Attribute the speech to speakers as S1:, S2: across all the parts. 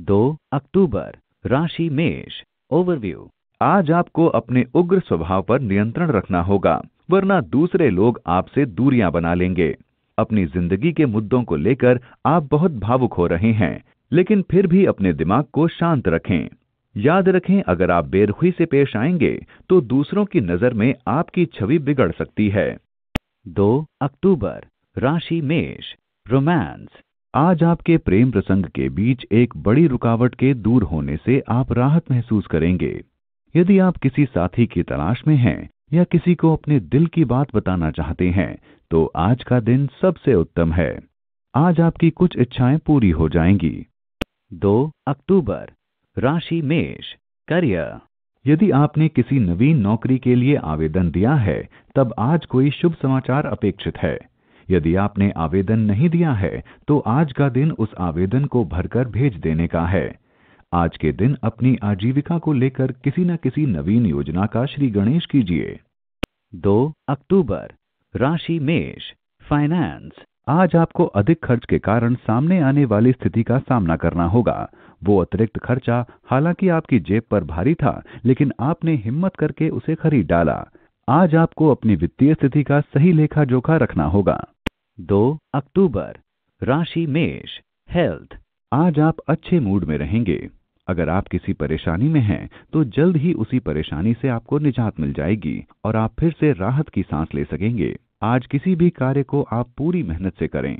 S1: 2 अक्टूबर, राशि मेष, ओवरव्यू। आज आपको अपने उग्र स्वभाव पर नियंत्रण रखना होगा, वरना दूसरे लोग आपसे दूरियां बना लेंगे। अपनी जिंदगी के मुद्दों को लेकर आप बहुत भावुक हो रहे हैं, लेकिन फिर भी अपने दिमाग को शांत रखें। याद रखें, अगर आप बेरुखी से पेश आएंगे तो दूसरों की नजर में आपकी छवि बिगड़ सकती है। 2 अक्टूबर, राशि मेष, रोमांस। आज आपके प्रेम प्रसंग के बीच एक बड़ी रुकावट के दूर होने से आप राहत महसूस करेंगे। यदि आप किसी साथी की तलाश में हैं या किसी को अपने दिल की बात बताना चाहते हैं, तो आज का दिन सबसे उत्तम है। आज आपकी कुछ इच्छाएं पूरी हो जाएंगी। 2 अक्टूबर, राशि मेष, करियर। यदि आपने किसी नवीन नौकरी के लिए आवेदन दिया है, तब आज कोई शुभ समाचार अपेक्षित है। यदि आपने आवेदन नहीं दिया है, तो आज का दिन उस आवेदन को भरकर भेज देने का है। आज के दिन अपनी आजीविका को लेकर किसी न किसी नवीन योजना का श्री गणेश कीजिए। 2 अक्टूबर, राशि मेष, फाइनेंस। आज आपको अधिक खर्च के कारण सामने आने वाली स्थिति का सामना करना होगा। वो अतिरिक्त खर्चा हालांकि आपकी जेब पर भारी था, लेकिन आपने हिम्मत करके उसे खरीद डाला। आज आपको अपनी वित्तीय स्थिति का सही लेखा जोखा रखना होगा। 2 अक्टूबर, राशि मेष, हेल्थ। आज आप अच्छे मूड में रहेंगे। अगर आप किसी परेशानी में हैं, तो जल्द ही उसी परेशानी से आपको निजात मिल जाएगी और आप फिर से राहत की सांस ले सकेंगे। आज किसी भी कार्य को आप पूरी मेहनत से करें।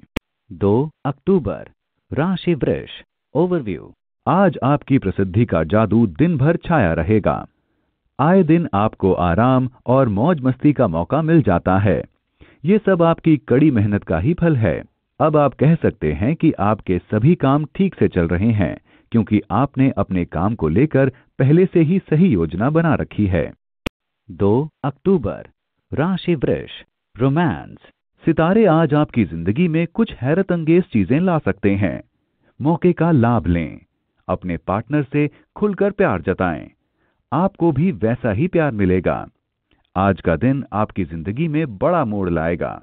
S1: 2 अक्टूबर, राशि वृष, ओवरव्यू। आज आपकी प्रसिद्धि का जादू दिन भर छाया रहेगा। आए दिन आपको आराम और मौज मस्ती का मौका मिल जाता है। ये सब आपकी कड़ी मेहनत का ही फल है। अब आप कह सकते हैं कि आपके सभी काम ठीक से चल रहे हैं, क्योंकि आपने अपने काम को लेकर पहले से ही सही योजना बना रखी है। 2 अक्टूबर, राशि वृष, रोमांस। सितारे आज आपकी जिंदगी में कुछ हैरत अंगेज चीजें ला सकते हैं। मौके का लाभ लें। अपने पार्टनर से खुलकर प्यार जताएं। आपको भी वैसा ही प्यार मिलेगा। आज का दिन आपकी जिंदगी में बड़ा मोड़ लाएगा।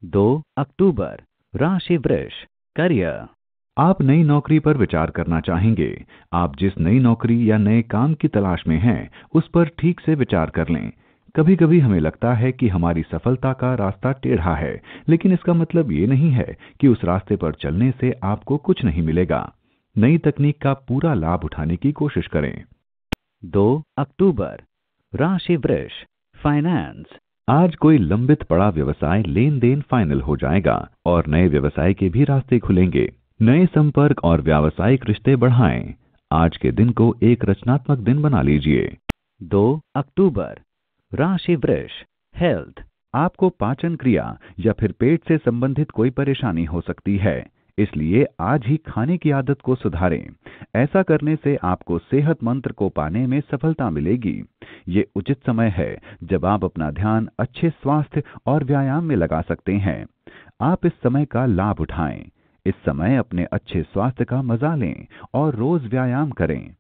S1: 2 अक्टूबर, राशि वृष, करियर। आप नई नौकरी पर विचार करना चाहेंगे। आप जिस नई नौकरी या नए काम की तलाश में हैं, उस पर ठीक से विचार कर लें। कभी कभी हमें लगता है कि हमारी सफलता का रास्ता टेढ़ा है, लेकिन इसका मतलब ये नहीं है कि उस रास्ते पर चलने से आपको कुछ नहीं मिलेगा। नई तकनीक का पूरा लाभ उठाने की कोशिश करें। 2 अक्टूबर, राशि वृष, फाइनेंस। आज कोई लंबित पड़ा व्यवसाय लेन देन फाइनल हो जाएगा और नए व्यवसाय के भी रास्ते खुलेंगे। नए संपर्क और व्यावसायिक रिश्ते बढ़ाएं। आज के दिन को एक रचनात्मक दिन बना लीजिए। 2 अक्टूबर, राशि वृष, हेल्थ। आपको पाचन क्रिया या फिर पेट से संबंधित कोई परेशानी हो सकती है, इसलिए आज ही खाने की आदत को सुधारें। ऐसा करने से आपको सेहत मंत्र को पाने में सफलता मिलेगी। ये उचित समय है जब आप अपना ध्यान अच्छे स्वास्थ्य और व्यायाम में लगा सकते हैं। आप इस समय का लाभ उठाएं। इस समय अपने अच्छे स्वास्थ्य का मजा लें और रोज व्यायाम करें।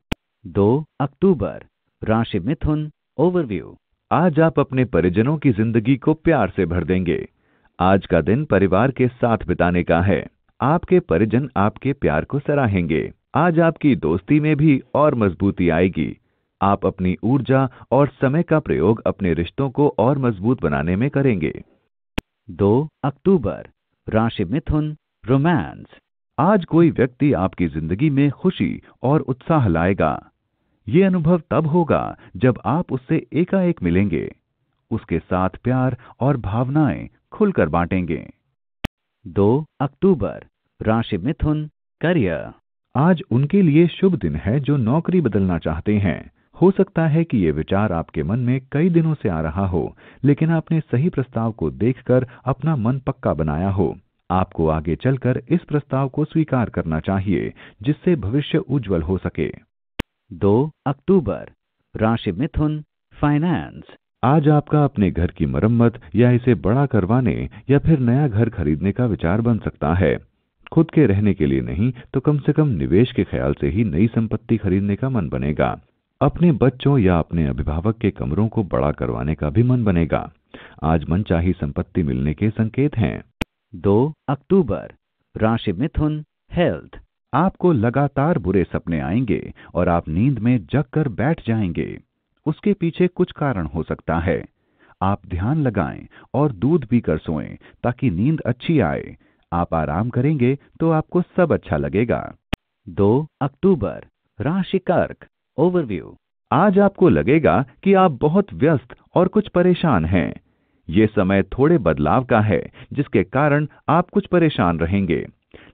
S1: 2 अक्टूबर, राशि मिथुन, ओवरव्यू। आज आप अपने परिजनों की जिंदगी को प्यार से भर देंगे। आज का दिन परिवार के साथ बिताने का है। आपके परिजन आपके प्यार को सराहेंगे। आज आपकी दोस्ती में भी और मजबूती आएगी। आप अपनी ऊर्जा और समय का प्रयोग अपने रिश्तों को और मजबूत बनाने में करेंगे। 2 अक्टूबर, राशि मिथुन, रोमांस। आज कोई व्यक्ति आपकी जिंदगी में खुशी और उत्साह लाएगा। ये अनुभव तब होगा जब आप उससे एकाएक मिलेंगे, उसके साथ प्यार और भावनाएं खुलकर बांटेंगे। 2 अक्टूबर, राशि मिथुन, करियर। आज उनके लिए शुभ दिन है जो नौकरी बदलना चाहते हैं। हो सकता है कि ये विचार आपके मन में कई दिनों से आ रहा हो, लेकिन आपने सही प्रस्ताव को देखकर अपना मन पक्का बनाया हो। आपको आगे चलकर इस प्रस्ताव को स्वीकार करना चाहिए, जिससे भविष्य उज्जवल हो सके। 2 अक्टूबर, राशि मिथुन, फाइनेंस। आज आपका अपने घर की मरम्मत या इसे बड़ा करवाने या फिर नया घर खरीदने का विचार बन सकता है। खुद के रहने के लिए नहीं तो कम से कम निवेश के ख्याल से ही नई संपत्ति खरीदने का मन बनेगा। अपने बच्चों या अपने अभिभावक के कमरों को बड़ा करवाने का भी मन बनेगा। आज मनचाही संपत्ति मिलने के संकेत हैं। 2 अक्टूबर, राशि मिथुन, हेल्थ। आपको लगातार बुरे सपने आएंगे और आप नींद में जगकर बैठ जाएंगे। उसके पीछे कुछ कारण हो सकता है। आप ध्यान लगाएं और दूध पीकर सोएं ताकि नींद अच्छी आए। आप आराम करेंगे तो आपको सब अच्छा लगेगा। 2 अक्टूबर, राशि कर्क, ओवरव्यू। आज आपको लगेगा कि आप बहुत व्यस्त और कुछ परेशान हैं। ये समय थोड़े बदलाव का है, जिसके कारण आप कुछ परेशान रहेंगे।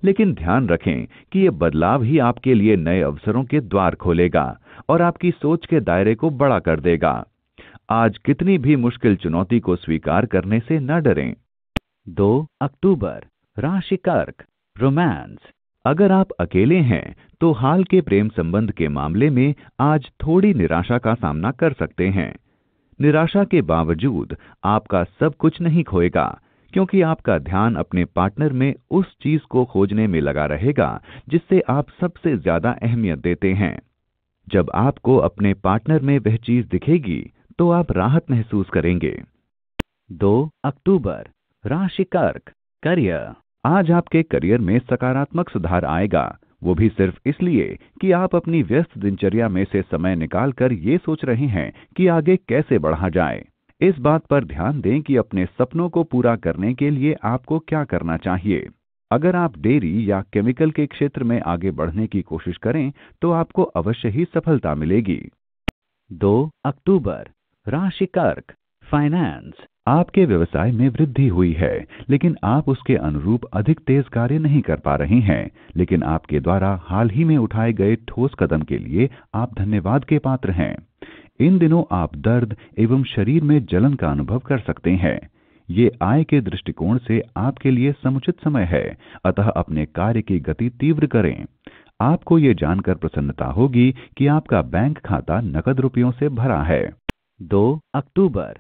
S1: लेकिन ध्यान रखें कि ये बदलाव ही आपके लिए नए अवसरों के द्वार खोलेगा और आपकी सोच के दायरे को बड़ा कर देगा। आज कितनी भी मुश्किल चुनौती को स्वीकार करने से न डरें। 2 अक्टूबर, राशि कर्क, रोमांस। अगर आप अकेले हैं तो हाल के प्रेम संबंध के मामले में आज थोड़ी निराशा का सामना कर सकते हैं। निराशा के बावजूद आपका सब कुछ नहीं खोएगा, क्योंकि आपका ध्यान अपने पार्टनर में उस चीज को खोजने में लगा रहेगा जिससे आप सबसे ज्यादा अहमियत देते हैं। जब आपको अपने पार्टनर में वह चीज दिखेगी तो आप राहत महसूस करेंगे। 2 अक्टूबर, राशि कर्क, करियर। आज आपके करियर में सकारात्मक सुधार आएगा, वो भी सिर्फ इसलिए कि आप अपनी व्यस्त दिनचर्या में से समय निकालकर ये सोच रहे हैं कि आगे कैसे बढ़ा जाए। इस बात पर ध्यान दें कि अपने सपनों को पूरा करने के लिए आपको क्या करना चाहिए। अगर आप डेयरी या केमिकल के क्षेत्र में आगे बढ़ने की कोशिश करें तो आपको अवश्य ही सफलता मिलेगी। 2 अक्टूबर, राशि कर्क, फाइनेंस। आपके व्यवसाय में वृद्धि हुई है, लेकिन आप उसके अनुरूप अधिक तेज कार्य नहीं कर पा रहे हैं। लेकिन आपके द्वारा हाल ही में उठाए गए ठोस कदम के लिए आप धन्यवाद के पात्र हैं। इन दिनों आप दर्द एवं शरीर में जलन का अनुभव कर सकते हैं। ये आय के दृष्टिकोण से आपके लिए समुचित समय है, अतः अपने कार्य की गति तीव्र करें। आपको ये जानकर प्रसन्नता होगी कि आपका बैंक खाता नकद रुपयों से भरा है। 2 अक्टूबर,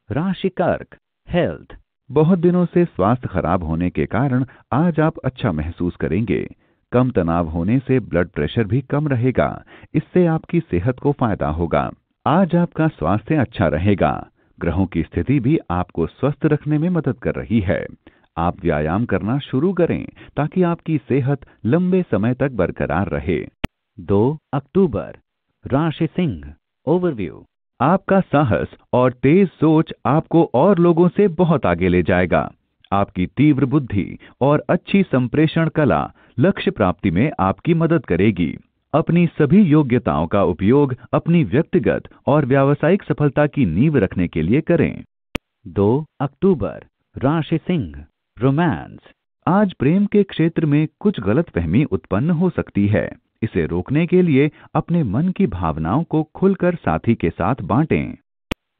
S1: राशि कर्क, हेल्थ। बहुत दिनों से स्वास्थ्य खराब होने के कारण आज आप अच्छा महसूस करेंगे। कम तनाव होने से ब्लड प्रेशर भी कम रहेगा, इससे आपकी सेहत को फायदा होगा। आज आपका स्वास्थ्य अच्छा रहेगा। ग्रहों की स्थिति भी आपको स्वस्थ रखने में मदद कर रही है। आप व्यायाम करना शुरू करें ताकि आपकी सेहत लंबे समय तक बरकरार रहे। 2 अक्टूबर, राशि सिंह, ओवरव्यू। आपका साहस और तेज सोच आपको और लोगों से बहुत आगे ले जाएगा। आपकी तीव्र बुद्धि और अच्छी संप्रेषण कला लक्ष्य प्राप्ति में आपकी मदद करेगी। अपनी सभी योग्यताओं का उपयोग अपनी व्यक्तिगत और व्यावसायिक सफलता की नींव रखने के लिए करें। 2 अक्टूबर, राशि सिंह, रोमांस। आज प्रेम के क्षेत्र में कुछ गलतफहमी उत्पन्न हो सकती है। इसे रोकने के लिए अपने मन की भावनाओं को खुलकर साथी के साथ बांटें।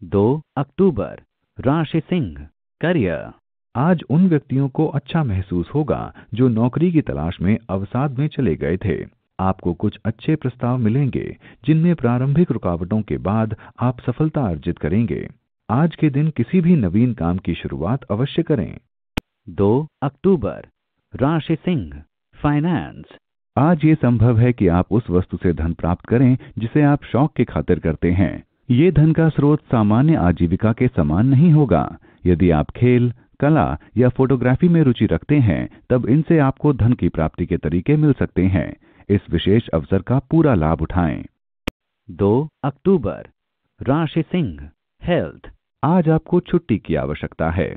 S1: 2 अक्टूबर, राशि सिंह, करियर। आज उन व्यक्तियों को अच्छा महसूस होगा जो नौकरी की तलाश में अवसाद में चले गए थे। आपको कुछ अच्छे प्रस्ताव मिलेंगे जिनमें प्रारंभिक रुकावटों के बाद आप सफलता अर्जित करेंगे। आज के दिन किसी भी नवीन काम की शुरुआत अवश्य करें। 2 अक्टूबर, राशि सिंह, फाइनेंस। आज ये संभव है कि आप उस वस्तु से धन प्राप्त करें जिसे आप शौक की खातिर करते हैं। ये धन का स्रोत सामान्य आजीविका के समान नहीं होगा। यदि आप खेल, कला या फोटोग्राफी में रुचि रखते हैं तब इनसे आपको धन की प्राप्ति के तरीके मिल सकते हैं। इस विशेष अवसर का पूरा लाभ उठाएं। 2 अक्टूबर, राशि सिंह, हेल्थ। आज आपको छुट्टी की आवश्यकता है।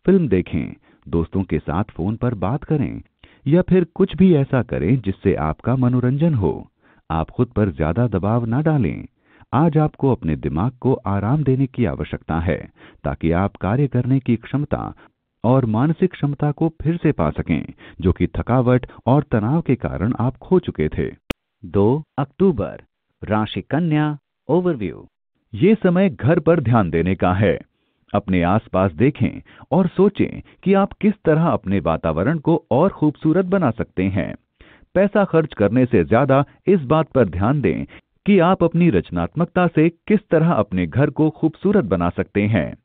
S1: फिल्म देखें, दोस्तों के साथ फोन पर बात करें या फिर कुछ भी ऐसा करें जिससे आपका मनोरंजन हो। आप खुद पर ज्यादा दबाव न डालें। आज आपको अपने दिमाग को आराम देने की आवश्यकता है ताकि आप कार्य करने की क्षमता और मानसिक क्षमता को फिर से पा सकें, जो कि थकावट और तनाव के कारण आप खो चुके थे। 2 अक्टूबर, राशि कन्या, ओवरव्यू। ये समय घर पर ध्यान देने का है। अपने आसपास देखें और सोचें कि आप किस तरह अपने वातावरण को और खूबसूरत बना सकते हैं। पैसा खर्च करने से ज्यादा इस बात पर ध्यान दें कि आप अपनी रचनात्मकता से किस तरह अपने घर को खूबसूरत बना सकते हैं।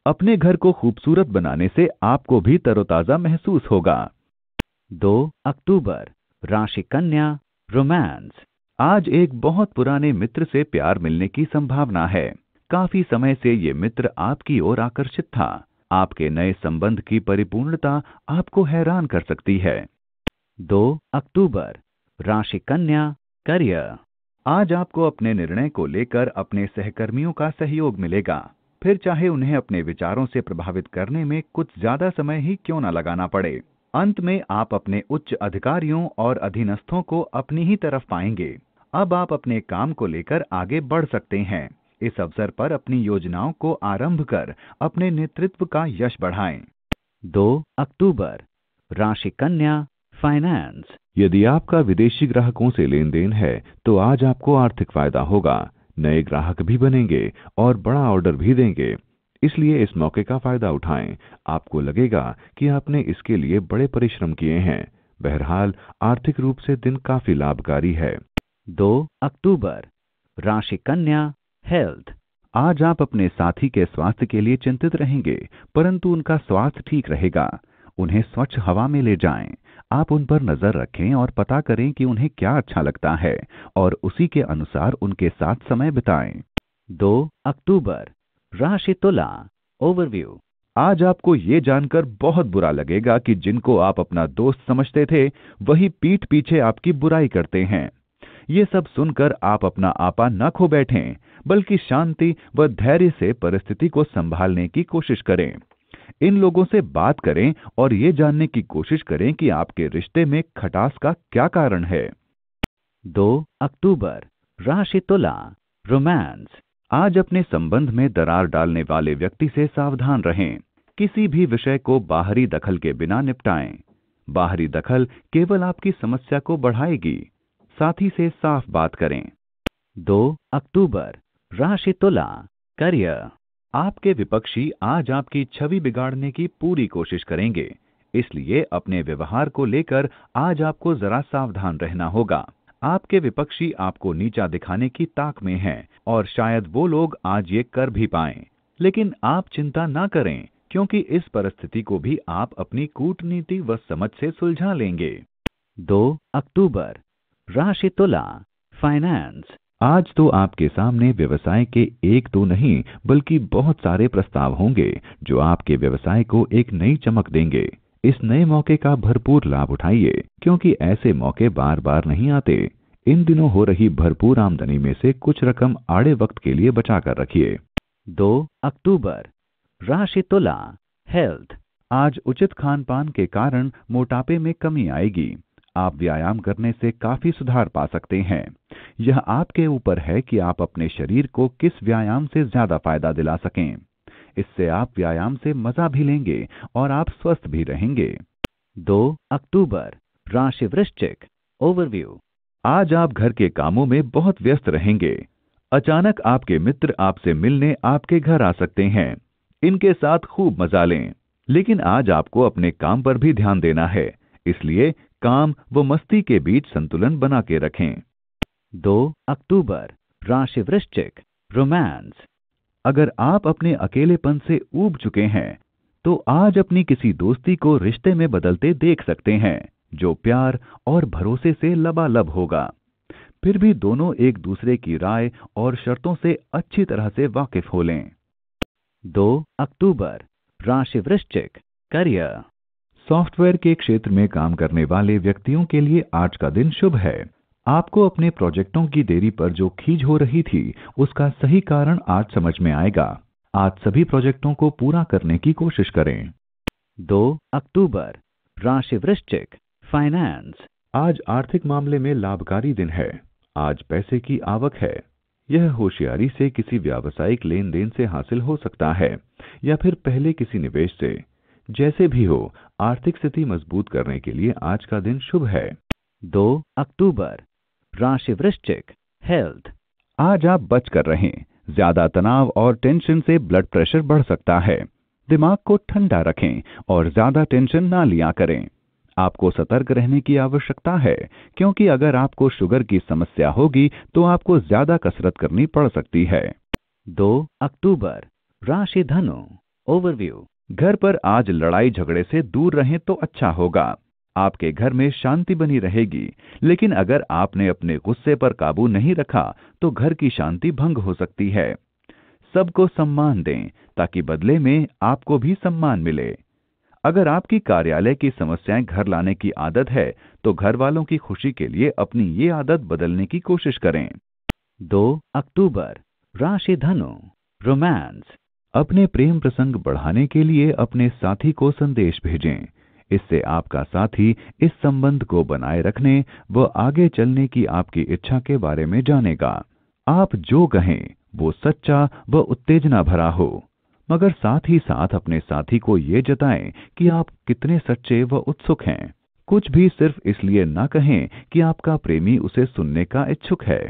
S1: अपने घर को खूबसूरत बनाने से आपको भी तरोताजा महसूस होगा। 2 अक्टूबर, राशि कन्या, रोमांस। आज एक बहुत पुराने मित्र से प्यार मिलने की संभावना है। काफी समय से ये मित्र आपकी ओर आकर्षित था। आपके नए संबंध की परिपूर्णता आपको हैरान कर सकती है। 2 अक्टूबर, राशि कन्या, करियर। आज आपको अपने निर्णय को लेकर अपने सहकर्मियों का सहयोग मिलेगा, फिर चाहे उन्हें अपने विचारों से प्रभावित करने में कुछ ज्यादा समय ही क्यों न लगाना पड़े। अंत में आप अपने उच्च अधिकारियों और अधीनस्थों को अपनी ही तरफ पाएंगे। अब आप अपने काम को लेकर आगे बढ़ सकते हैं। इस अवसर पर अपनी योजनाओं को आरंभ कर अपने नेतृत्व का यश बढ़ाएं। 2 अक्टूबर, राशि कन्या, फाइनेंस। यदि आपका विदेशी ग्राहकों से लेन देन है तो आज आपको आर्थिक फायदा होगा। नए ग्राहक भी बनेंगे और बड़ा ऑर्डर भी देंगे, इसलिए इस मौके का फायदा उठाएं। आपको लगेगा कि आपने इसके लिए बड़े परिश्रम किए हैं। बहरहाल आर्थिक रूप से दिन काफी लाभकारी है। 2 अक्टूबर, राशि कन्या, हेल्थ। आज आप अपने साथी के स्वास्थ्य के लिए चिंतित रहेंगे, परंतु उनका स्वास्थ्य ठीक रहेगा। उन्हें स्वच्छ हवा में ले जाएं। आप उन पर नजर रखें और पता करें कि उन्हें क्या अच्छा लगता है और उसी के अनुसार उनके साथ समय बिताएं। 2 अक्टूबर, राशि तुला, ओवरव्यू। आज आपको ये जानकर बहुत बुरा लगेगा कि जिनको आप अपना दोस्त समझते थे वही पीठ पीछे आपकी बुराई करते हैं। ये सब सुनकर आप अपना आपा न खो बैठें, बल्कि शांति व धैर्य से परिस्थिति को संभालने की कोशिश करें। इन लोगों से बात करें और ये जानने की कोशिश करें कि आपके रिश्ते में खटास का क्या कारण है। 2 अक्टूबर, राशि तुला, रोमांस। आज अपने संबंध में दरार डालने वाले व्यक्ति से सावधान रहें। किसी भी विषय को बाहरी दखल के बिना निपटाएं। बाहरी दखल केवल आपकी समस्या को बढ़ाएगी। साथी से साफ बात करें। 2 अक्टूबर, राशि तुला, करियर। आपके विपक्षी आज आपकी छवि बिगाड़ने की पूरी कोशिश करेंगे, इसलिए अपने व्यवहार को लेकर आज आपको जरा सावधान रहना होगा। आपके विपक्षी आपको नीचा दिखाने की ताक में हैं और शायद वो लोग आज ये कर भी पाएं। लेकिन आप चिंता ना करें, क्योंकि इस परिस्थिति को भी आप अपनी कूटनीति व समझ से सुलझा लेंगे। 2 अक्टूबर, राशि तुला, फाइनेंस। आज तो आपके सामने व्यवसाय के एक दो नहीं बल्कि बहुत सारे प्रस्ताव होंगे जो आपके व्यवसाय को एक नई चमक देंगे। इस नए मौके का भरपूर लाभ उठाइए, क्योंकि ऐसे मौके बार बार नहीं आते। इन दिनों हो रही भरपूर आमदनी में से कुछ रकम आड़े वक्त के लिए बचा कर रखिए। 2 अक्टूबर, राशि तुला, हेल्थ। आज उचित खान पान के कारण मोटापे में कमी आएगी। आप व्यायाम करने से काफी सुधार पा सकते हैं। यह आपके ऊपर है कि आप अपने शरीर को किस व्यायाम से ज्यादा फायदा दिला सकें। इससे आप व्यायाम से मजा भी लेंगे और आप स्वस्थ भी रहेंगे। 2 अक्टूबर, राशि वृश्चिक, ओवरव्यू। आज आप घर के कामों में बहुत व्यस्त रहेंगे। अचानक आपके मित्र आपसे मिलने आपके घर आ सकते हैं। इनके साथ खूब मजा लें, लेकिन आज आपको अपने काम पर भी ध्यान देना है, इसलिए काम व मस्ती के बीच संतुलन बना के रखें। 2 अक्टूबर, राशि वृश्चिक, रोमांस। अगर आप अपने अकेलेपन से ऊब चुके हैं तो आज अपनी किसी दोस्ती को रिश्ते में बदलते देख सकते हैं, जो प्यार और भरोसे से लबालब होगा। फिर भी दोनों एक दूसरे की राय और शर्तों से अच्छी तरह से वाकिफ हो लें। 2 अक्टूबर, राशि वृश्चिक, करियर। सॉफ्टवेयर के क्षेत्र में काम करने वाले व्यक्तियों के लिए आज का दिन शुभ है। आपको अपने प्रोजेक्टों की देरी पर जो खींच हो रही थी उसका सही कारण आज समझ में आएगा। आज सभी प्रोजेक्टों को पूरा करने की कोशिश करें। 2 अक्टूबर, राशि वृश्चिक, फाइनेंस। आज आर्थिक मामले में लाभकारी दिन है। आज पैसे की आवक है। यह होशियारी से किसी व्यावसायिक लेन देन से हासिल हो सकता है या फिर पहले किसी निवेश से। जैसे भी हो, आर्थिक स्थिति मजबूत करने के लिए आज का दिन शुभ है। 2 अक्टूबर, राशि वृश्चिक, हेल्थ। आज आप बच कर रहें। ज्यादा तनाव और टेंशन से ब्लड प्रेशर बढ़ सकता है। दिमाग को ठंडा रखें और ज्यादा टेंशन ना लिया करें। आपको सतर्क रहने की आवश्यकता है, क्योंकि अगर आपको शुगर की समस्या होगी तो आपको ज्यादा कसरत करनी पड़ सकती है। 2 अक्टूबर, राशि धनु, ओवरव्यू। घर पर आज लड़ाई झगड़े से दूर रहें तो अच्छा होगा। आपके घर में शांति बनी रहेगी, लेकिन अगर आपने अपने गुस्से पर काबू नहीं रखा तो घर की शांति भंग हो सकती है। सबको सम्मान दें ताकि बदले में आपको भी सम्मान मिले। अगर आपकी कार्यालय की समस्याएं घर लाने की आदत है तो घर वालों की खुशी के लिए अपनी ये आदत बदलने की कोशिश करें। 2 अक्टूबर, राशि धनु, रोमांस। अपने प्रेम प्रसंग बढ़ाने के लिए अपने साथी को संदेश भेजें। इससे आपका साथी इस संबंध को बनाए रखने व आगे चलने की आपकी इच्छा के बारे में जानेगा। आप जो कहें वो सच्चा व उत्तेजना भरा हो, मगर साथ ही साथ अपने साथी को ये जताएं कि आप कितने सच्चे व उत्सुक हैं। कुछ भी सिर्फ इसलिए ना कहें कि आपका प्रेमी उसे सुनने का इच्छुक है।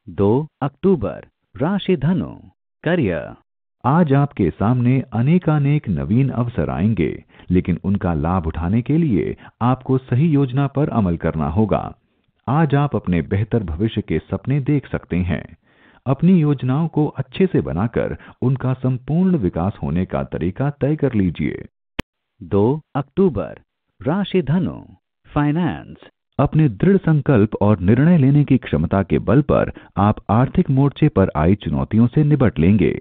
S1: 2 अक्टूबर, राशि धनु, करियर। आज आपके सामने अनेकानेक नवीन अवसर आएंगे, लेकिन उनका लाभ उठाने के लिए आपको सही योजना पर अमल करना होगा। आज आप अपने बेहतर भविष्य के सपने देख सकते हैं। अपनी योजनाओं को अच्छे से बनाकर उनका संपूर्ण विकास होने का तरीका तय कर लीजिए। 2 अक्टूबर, राशि धनु, फाइनेंस। अपने दृढ़ संकल्प और निर्णय लेने की क्षमता के बल पर आप आर्थिक मोर्चे पर आई चुनौतियों से निपट लेंगे।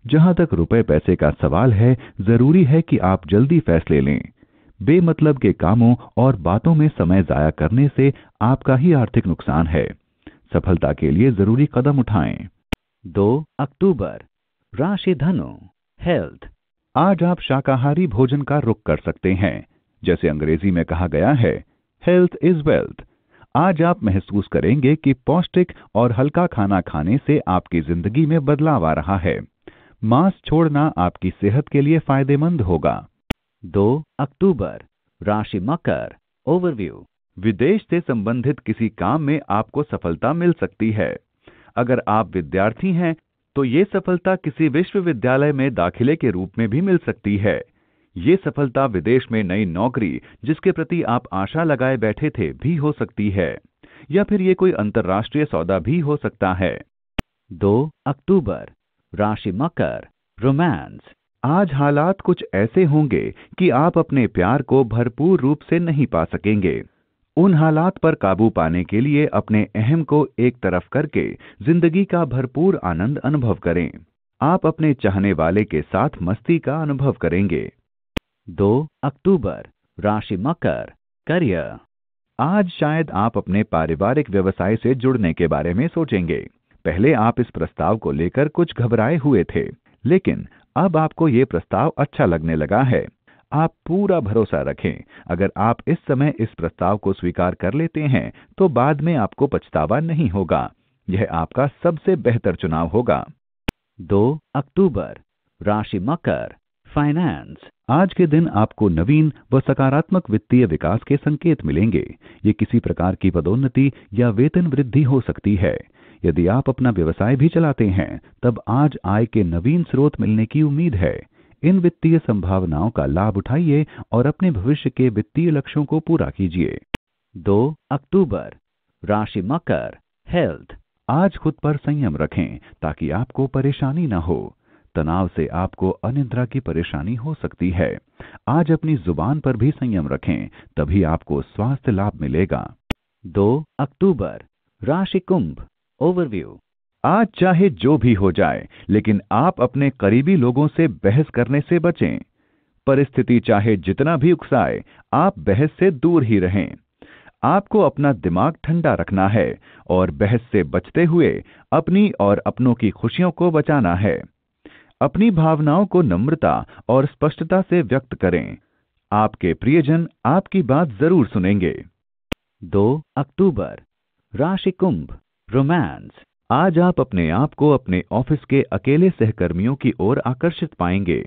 S1: जहां तक रुपए पैसे का सवाल है, जरूरी है कि आप जल्दी फैसले लें। बेमतलब के कामों और बातों में समय जाया करने से आपका ही आर्थिक नुकसान है। सफलता के लिए जरूरी कदम उठाएं। 2 अक्टूबर, राशि धनु, हेल्थ। आज आप शाकाहारी भोजन का रुख कर सकते हैं। जैसे अंग्रेजी में कहा गया है, हेल्थ इज वेल्थ। आज आप महसूस करेंगे कि पौष्टिक और हल्का खाना खाने से आपकी जिंदगी में बदलाव आ रहा है। मांस छोड़ना आपकी सेहत के लिए फायदेमंद होगा। 2 अक्टूबर, राशि मकर, ओवरव्यू। विदेश से संबंधित किसी काम में आपको सफलता मिल सकती है। अगर आप विद्यार्थी हैं तो ये सफलता किसी विश्वविद्यालय में दाखिले के रूप में भी मिल सकती है। ये सफलता विदेश में नई नौकरी जिसके प्रति आप आशा लगाए बैठे थे भी हो सकती है, या फिर ये कोई अंतर्राष्ट्रीय सौदा भी हो सकता है। 2 अक्टूबर, राशि मकर, रोमांस। आज हालात कुछ ऐसे होंगे कि आप अपने प्यार को भरपूर रूप से नहीं पा सकेंगे। उन हालात पर काबू पाने के लिए अपने अहम को एक तरफ करके जिंदगी का भरपूर आनंद अनुभव करें। आप अपने चाहने वाले के साथ मस्ती का अनुभव करेंगे। 2 अक्टूबर, राशि मकर, करियर। आज शायद आप अपने पारिवारिक व्यवसाय से जुड़ने के बारे में सोचेंगे। पहले आप इस प्रस्ताव को लेकर कुछ घबराए हुए थे, लेकिन अब आपको ये प्रस्ताव अच्छा लगने लगा है। आप पूरा भरोसा रखें। अगर आप इस समय इस प्रस्ताव को स्वीकार कर लेते हैं तो बाद में आपको पछतावा नहीं होगा। यह आपका सबसे बेहतर चुनाव होगा। 2 अक्टूबर, राशि मकर, फाइनेंस। आज के दिन आपको नवीन व सकारात्मक वित्तीय विकास के संकेत मिलेंगे। ये किसी प्रकार की पदोन्नति या वेतन वृद्धि हो सकती है। यदि आप अपना व्यवसाय भी चलाते हैं तब आज आय के नवीन स्रोत मिलने की उम्मीद है। इन वित्तीय संभावनाओं का लाभ उठाइए और अपने भविष्य के वित्तीय लक्ष्यों को पूरा कीजिए। 2 अक्टूबर, राशि मकर, हेल्थ। आज खुद पर संयम रखें ताकि आपको परेशानी न हो। तनाव से आपको अनिद्रा की परेशानी हो सकती है। आज अपनी जुबान पर भी संयम रखें, तभी आपको स्वास्थ्य लाभ मिलेगा। 2 अक्टूबर, राशि कुंभ, ओवरव्यू। आज चाहे जो भी हो जाए, लेकिन आप अपने करीबी लोगों से बहस करने से बचें। परिस्थिति चाहे जितना भी उकसाए, आप बहस से दूर ही रहें। आपको अपना दिमाग ठंडा रखना है और बहस से बचते हुए अपनी और अपनों की खुशियों को बचाना है। अपनी भावनाओं को नम्रता और स्पष्टता से व्यक्त करें। आपके प्रियजन आपकी बात जरूर सुनेंगे। 2 अक्टूबर, राशि कुंभ, रोमांस। आज आप अपने आप को अपने ऑफिस के अकेले सहकर्मियों की ओर आकर्षित पाएंगे।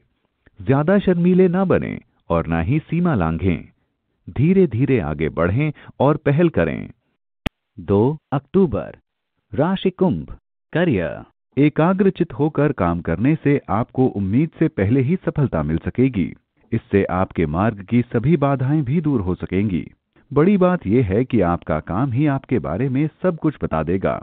S1: ज्यादा शर्मीले ना बनें और ना ही सीमा लांघें। धीरे धीरे आगे बढ़ें और पहल करें। 2 अक्टूबर, राशि कुंभ, करियर। एकाग्रचित होकर काम करने से आपको उम्मीद से पहले ही सफलता मिल सकेगी। इससे आपके मार्ग की सभी बाधाएं भी दूर हो सकेंगी। बड़ी बात यह है कि आपका काम ही आपके बारे में सब कुछ बता देगा।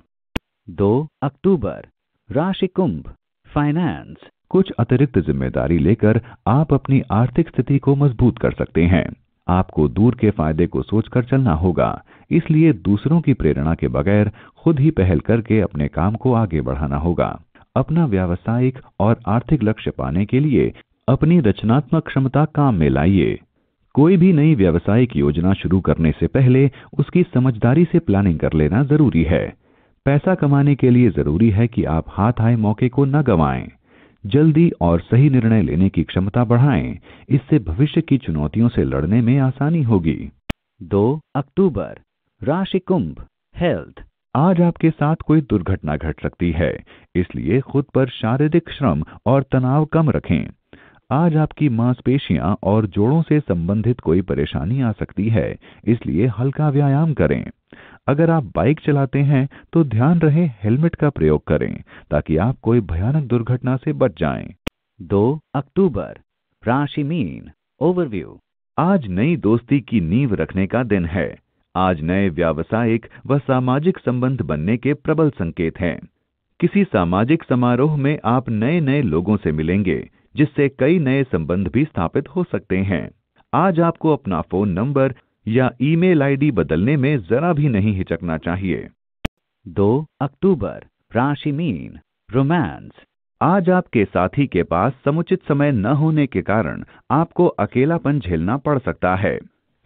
S1: 2 अक्टूबर, राशि कुंभ, फाइनेंस। कुछ अतिरिक्त जिम्मेदारी लेकर आप अपनी आर्थिक स्थिति को मजबूत कर सकते हैं। आपको दूर के फायदे को सोचकर चलना होगा, इसलिए दूसरों की प्रेरणा के बगैर खुद ही पहल करके अपने काम को आगे बढ़ाना होगा। अपना व्यावसायिक और आर्थिक लक्ष्य पाने के लिए अपनी रचनात्मक क्षमता काम में लाइए। कोई भी नई व्यावसायिक योजना शुरू करने से पहले उसकी समझदारी से प्लानिंग कर लेना जरूरी है। पैसा कमाने के लिए जरूरी है कि आप हाथ आए मौके को न गंवाएं। जल्दी और सही निर्णय लेने की क्षमता बढ़ाएं। इससे भविष्य की चुनौतियों से लड़ने में आसानी होगी। 2 अक्टूबर, राशि कुंभ, हेल्थ। आज आपके साथ कोई दुर्घटना घट सकती है, इसलिए खुद पर शारीरिक श्रम और तनाव कम रखें। आज आपकी मांसपेशियां और जोड़ों से संबंधित कोई परेशानी आ सकती है, इसलिए हल्का व्यायाम करें। अगर आप बाइक चलाते हैं तो ध्यान रहे हेलमेट का प्रयोग करें ताकि आप कोई भयानक दुर्घटना से बच जाएं। 2 अक्टूबर, राशि मीन, ओवरव्यू। आज नई दोस्ती की नींव रखने का दिन है। आज नए व्यावसायिक व सामाजिक संबंध बनने के प्रबल संकेत हैं। किसी सामाजिक समारोह में आप नए नए लोगों से मिलेंगे, जिससे कई नए संबंध भी स्थापित हो सकते हैं। आज आपको अपना फोन नंबर या ईमेल आईडी बदलने में जरा भी नहीं हिचकना चाहिए। 2 अक्टूबर, राशि मीन, रोमांस। आज आपके साथी के पास समुचित समय न होने के कारण आपको अकेलापन झेलना पड़ सकता है।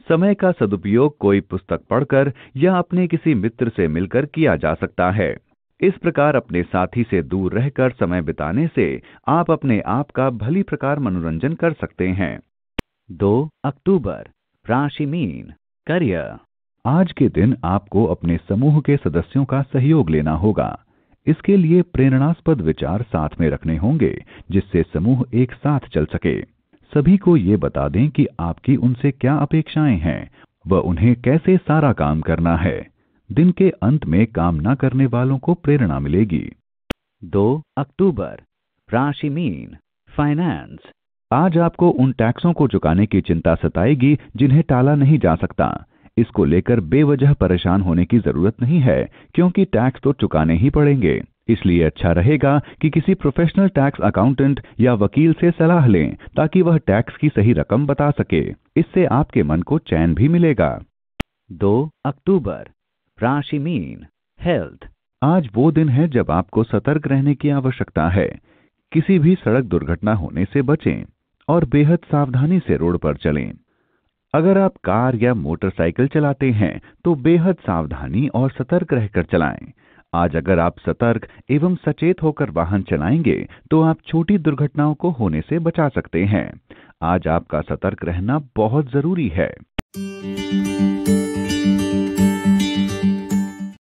S1: समय का सदुपयोग कोई पुस्तक पढ़कर या अपने किसी मित्र से मिलकर किया जा सकता है। इस प्रकार अपने साथी से दूर रहकर समय बिताने से आप अपने आप का भली प्रकार मनोरंजन कर सकते हैं। 2 अक्टूबर, राशि मीन, करियर। आज के दिन आपको अपने समूह के सदस्यों का सहयोग लेना होगा। इसके लिए प्रेरणास्पद विचार साथ में रखने होंगे, जिससे समूह एक साथ चल सके। सभी को ये बता दें कि आपकी उनसे क्या अपेक्षाएं हैं व उन्हें कैसे सारा काम करना है। दिन के अंत में काम न करने वालों को प्रेरणा मिलेगी। 2 अक्टूबर, राशि मीन, फाइनेंस। आज आपको उन टैक्सों को चुकाने की चिंता सताएगी जिन्हें टाला नहीं जा सकता। इसको लेकर बेवजह परेशान होने की जरूरत नहीं है, क्योंकि टैक्स तो चुकाने ही पड़ेंगे। इसलिए अच्छा रहेगा कि किसी प्रोफेशनल टैक्स अकाउंटेंट या वकील से सलाह लें, ताकि वह टैक्स की सही रकम बता सके। इससे आपके मन को चैन भी मिलेगा। 2 अक्टूबर, राशि मीन, हेल्थ। आज वो दिन है जब आपको सतर्क रहने की आवश्यकता है। किसी भी सड़क दुर्घटना होने से बचें और बेहद सावधानी से रोड पर चलें। अगर आप कार या मोटरसाइकिल चलाते हैं तो बेहद सावधानी और सतर्क रहकर चलाएं। आज अगर आप सतर्क एवं सचेत होकर वाहन चलाएंगे तो आप छोटी दुर्घटनाओं को होने से बचा सकते हैं। आज आपका सतर्क रहना बहुत जरूरी है।